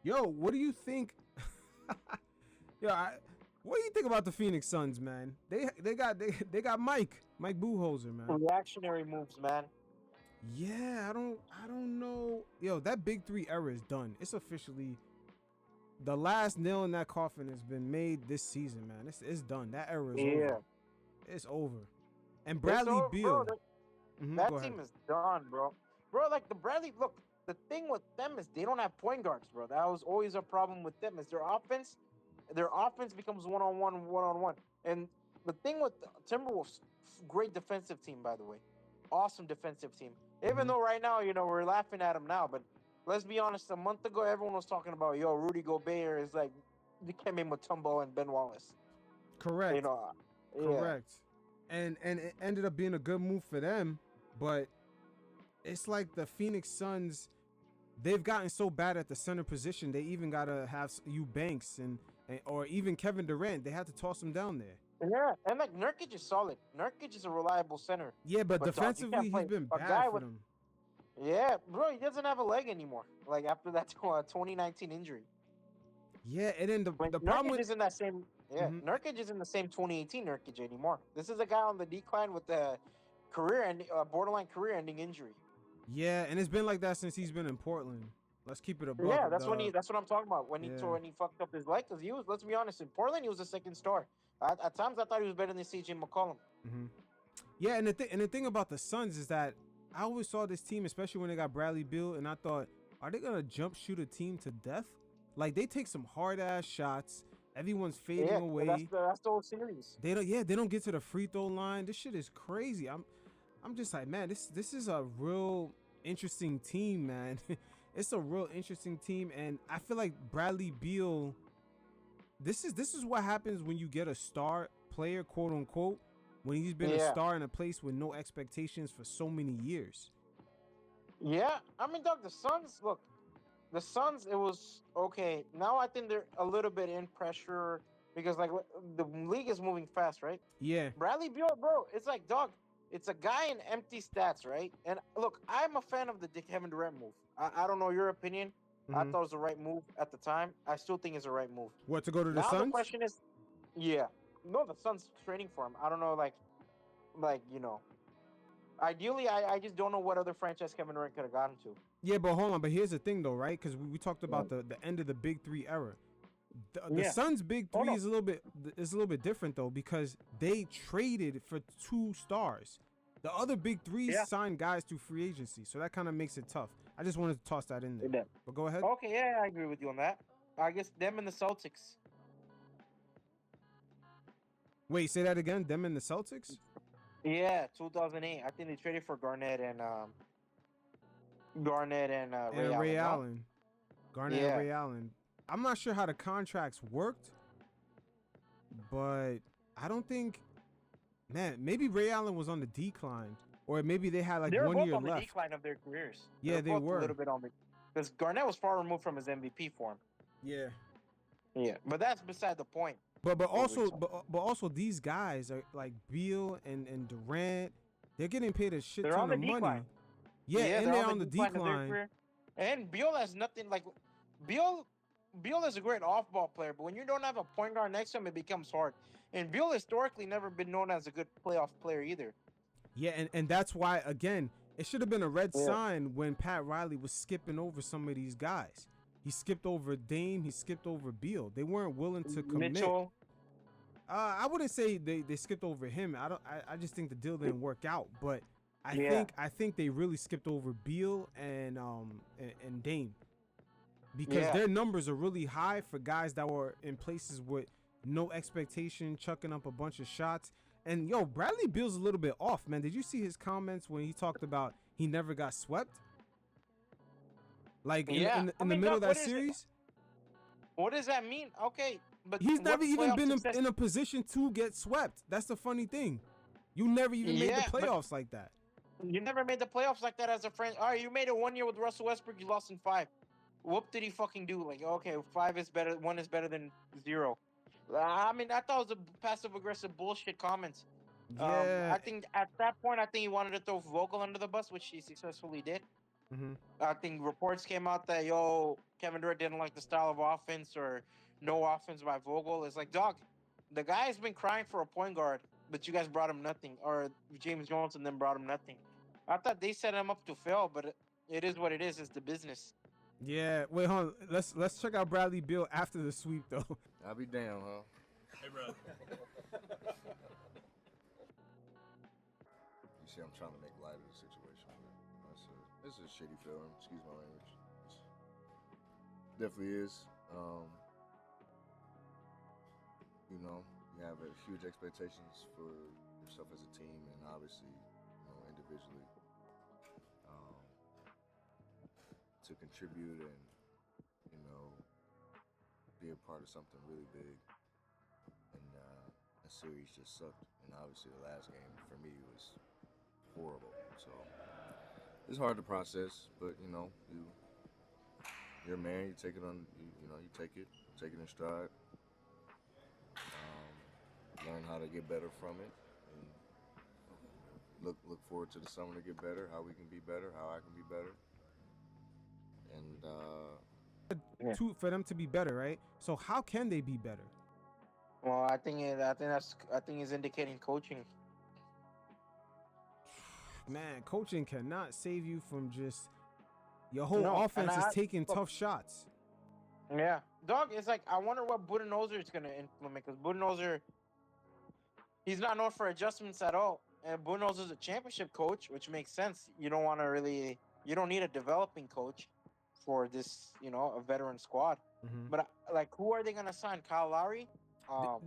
Yo, what do you think? What do you think about the Phoenix Suns, man? They got Mike Budenholzer, man. Reactionary moves, man. Yeah, I don't know. Yo, that big three era is done. It's officially the last nail in that coffin has been made this season, man. It's done. That era is over. Yeah. It's over. And It's Bradley over, bro. Beal. Go That ahead. team is done, bro. Bro, like the Bradley, look, the thing with them is they don't have point guards, bro. That was always a problem with them. Is their offense becomes one on one. And the thing with the Timberwolves, great defensive team, by the way. Awesome defensive team. Even Mhm. though right now, we're laughing at them now, but let's be honest, a month ago everyone was talking about Rudy Gobert is like Dikembe Mutombo and Ben Wallace. You Correct. know, yeah. Correct. And it ended up being a good move for them, but it's like the Phoenix Suns, they've gotten so bad at the center position. They even gotta have Banks and or even Kevin Durant. They had to toss him down there. Yeah, and like Nurkic is solid. Nurkic is a reliable center. Yeah, but But dog, you can't defensively, he's play been a bad guy for with them. yeah, bro. He doesn't have a leg anymore. Like after that 2019 injury, Yeah, and then when the problem Nurkic with is in that same mhm. Nurkic is in the same 2018 Nurkic anymore. This is a guy on the decline with the borderline career-ending injury. Yeah, and it's been like that since he's been in Portland. Let's keep it a buck. Yeah, that's what I'm talking about when Yeah. he fucked up his leg because he was. Let's be honest, in Portland he was a second star. At times I thought he was better than CJ McCollum. hmm Yeah, and the thing about the Suns is that I always saw this team, especially when they got Bradley Beal, and I thought, are they gonna jump shoot a team to death? Like they take some hard ass shots. Everyone's fading Yeah, away. that's the whole series. They don't get to the free throw line. This shit is crazy. I'm just like, man, this is a real interesting team, man. It's a real interesting team, and I feel like Bradley Beal. This is what happens when you get a star player, quote unquote, when he's been a Yeah. star in a place with no expectations for so many years. Yeah, I mean, dog, the Suns, look, the Suns, it was okay. Now I think they're a little bit in pressure because, like, the league is moving fast, right? Yeah. Bradley Beal, bro, it's like, dog, it's a guy in empty stats, right? And look, I'm a fan of the Kevin Durant move. I don't know your opinion. I hmm thought it was the right move at the time. I still think it's the right move. What, to go to the Now the Suns? question is, yeah, no, the Suns trading for him. I don't know, like ideally, I just don't know what other franchise Kevin Durant could have gotten to. Yeah, but hold on. But here's the thing, though, right? Because we talked about the end of the Big Three era. The Yeah. Suns' Big Oh Three no. is a little bit different though because they traded for 2 stars. The other Big Three Yeah. signed guys through free agency, so that kind of makes it tough. I just wanted to toss that in there. Yeah. But go ahead. Okay, yeah, I agree with you on that. I guess them and the Celtics. Wait, say that again. Them and the Celtics. Yeah, 2008. I think they traded for Garnett and Ray And Ray Allen. No? Allen. Garnett and Yeah. Ray Allen. I'm not sure how the contracts worked, but I don't think, man, maybe Ray Allen was on the decline, or maybe they had like They were 1 both year on the left. decline of their careers. Yeah, they both were. a little bit on the because Garnett was far removed from his MVP form. Yeah. Yeah, but that's beside the point. But also We're but also these guys are like Beal and Durant, they're getting paid a shit They're ton on the of money. decline. Yeah, and they're on the of their decline. career. And Beal has nothing like Beal. Beal is a great off-ball player, but when you don't have a point guard next to him, it becomes hard. And Beal historically never been known as a good playoff player either. Yeah, and that's why again, it should have been a red Yeah. sign when Pat Riley was skipping over some of these guys. He skipped over Dame, he skipped over Beal. They weren't willing to commit. Mitchell. I wouldn't say they skipped over him. I just think the deal didn't work out, but Yeah. I think they really skipped over Beal and Dame. Because Yeah. their numbers are really high for guys that were in places with no expectation, chucking up a bunch of shots. And yo, Bradley Beal's a little bit off, man. Did you see his comments when he talked about he never got swept? Like Yeah. in the middle of that what is it? series, What does that mean? Okay, but he's never what even playoff been success- in a position to get swept. That's the funny thing. You never even made the Yeah, but- playoffs like that. You never made the playoffs like that as a friend. All right, you made it 1 year with Russell Westbrook. You lost in 5. What did he fucking do? Like, okay, 5 is better. 1 is better than 0. I mean, I thought it was a passive aggressive bullshit comments. Yeah, I think at that point, I think he wanted to throw Vogel under the bus, which he successfully did. Mm-hmm. I think reports came out that Kevin Durant didn't like the style of offense or no offense by Vogel. It's like, dog, the guy's been crying for a point guard, but you guys brought him nothing, or James Jones and then brought him nothing. I thought they set him up to fail, but it is what it is. It's the business. Yeah. Wait, hold on. Let's check out Bradley Beal after the sweep though. I'll be down, huh? Hey, bro. You see, I'm trying to make light of the situation. This is a shitty feeling. Excuse my language. Definitely is. You know, you have huge expectations for yourself as a team, and obviously, individually, to contribute and be a part of something really big. And the series just sucked. And obviously, the last game for me was horrible. So it's hard to process, but you're a man. You take it on. You take it in stride. Learn how to get better from it, and look forward to the summer to get better. How we can be better. How I can be better. And For them to be better, right? So how can they be better? Well, I think it's indicating coaching. Man, coaching cannot save you from just your whole offense is taking tough shots. Yeah, dog. It's like I wonder what Budenholzer is gonna implement, because Budenholzer, he's not known for adjustments at all, and Budenholzer is a championship coach, which makes sense. You don't need a developing coach for this, a veteran squad. Mm-hmm. But who are they gonna sign? Kyle Lowry?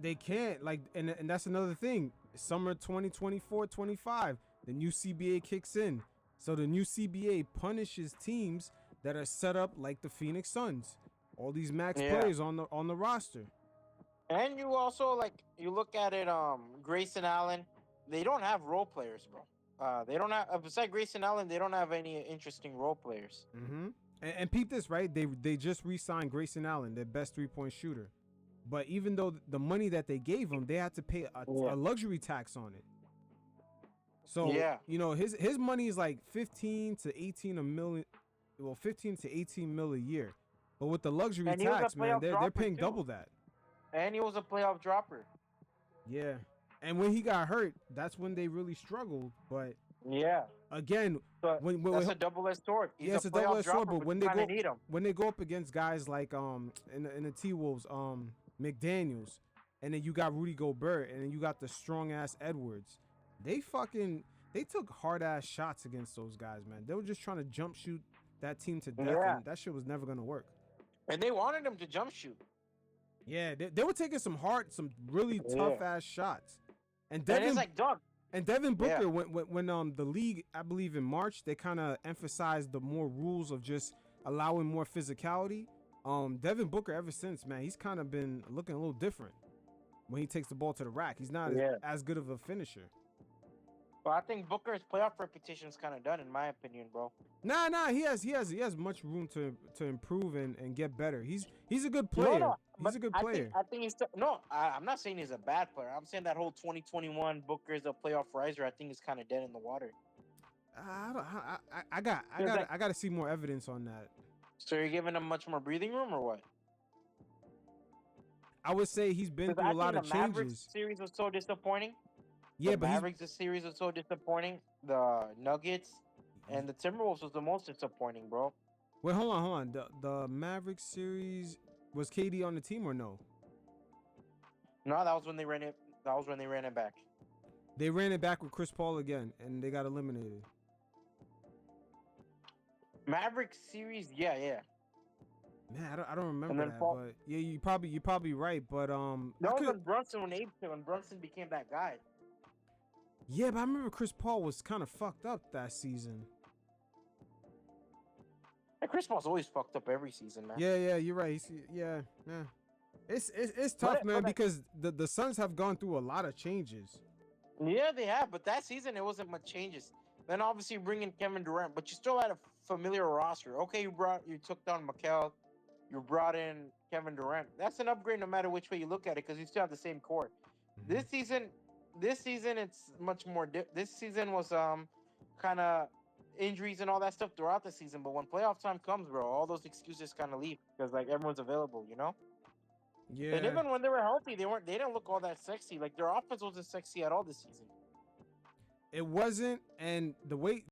They can't, and that's another thing. Summer 2024-25, the new CBA kicks in. So the new CBA punishes teams that are set up like the Phoenix Suns. All these max players on the roster. And you also you look at it, Grayson Allen, they don't have role players, bro. They don't have, besides Grayson Allen, they don't have any interesting role players. Mm-hmm. And peep this, right? They just re-signed Grayson Allen, their best 3-point shooter. But even though the money that they gave him, they had to pay a luxury tax on it. So his money is like 15 to 18 mil a year. But with the luxury tax, man, they're paying double that. And he was a playoff dropper. Yeah. And when he got hurt, that's when they really struggled. But again, that's a double-edged sword. It's a double-edged sword. But when they go up against guys like in the T-Wolves, McDaniels, and then you got Rudy Gobert, and then you got the strong-ass Edwards, they took hard-ass shots against those guys, man. They were just trying to jump shoot that team to death, and that shit was never gonna work. And they wanted him to jump shoot. Yeah, they were taking some really tough-ass shots. And Devin Booker, when the league, I believe in March, they kind of emphasized the more rules of just allowing more physicality. Devin Booker, ever since, man, he's kind of been looking a little different when he takes the ball to the rack. He's not as good of a finisher. Well, I think Booker's playoff reputation is kind of done, in my opinion, bro. Nah, he has much room to improve and get better. He's a good player. He's a good player. I think he's I'm not saying he's a bad player. I'm saying that whole 2021 Booker is a playoff riser, I think is kind of dead in the water. I got to see more evidence on that. So you're giving him much more breathing room, or what? I would say he's been through a lot of changes. The Mavericks series was so disappointing. Yeah, the Mavericks series was so disappointing. The Nuggets and the Timberwolves was the most disappointing, bro. Wait, hold on. The Mavericks series, was KD on the team or no? No, that was when they ran it. That was when they ran it back. They ran it back with Chris Paul again, and they got eliminated. Mavericks series, yeah. Man, I don't remember that, but yeah, you probably right, but that was when Brunson became that guy. Yeah, but I remember Chris Paul was kind of fucked up that season. And Chris Paul's always fucked up every season, man. Yeah, you're right. It's tough, man, because the Suns have gone through a lot of changes. Yeah, they have, but that season it wasn't much changes. Then obviously bring in Kevin Durant, but you still had a familiar roster. Okay, you took down Mikel, you brought in Kevin Durant. That's an upgrade no matter which way you look at it, because you still have the same core. Mm-hmm. This season it's much more. This season was kind of injuries and all that stuff throughout the season. But when playoff time comes, bro, all those excuses kind of leave because like everyone's available, you know. And Yeah, even when they were healthy, they didn't look all that sexy. Like their offense wasn't sexy at all this season. it wasn't, and the way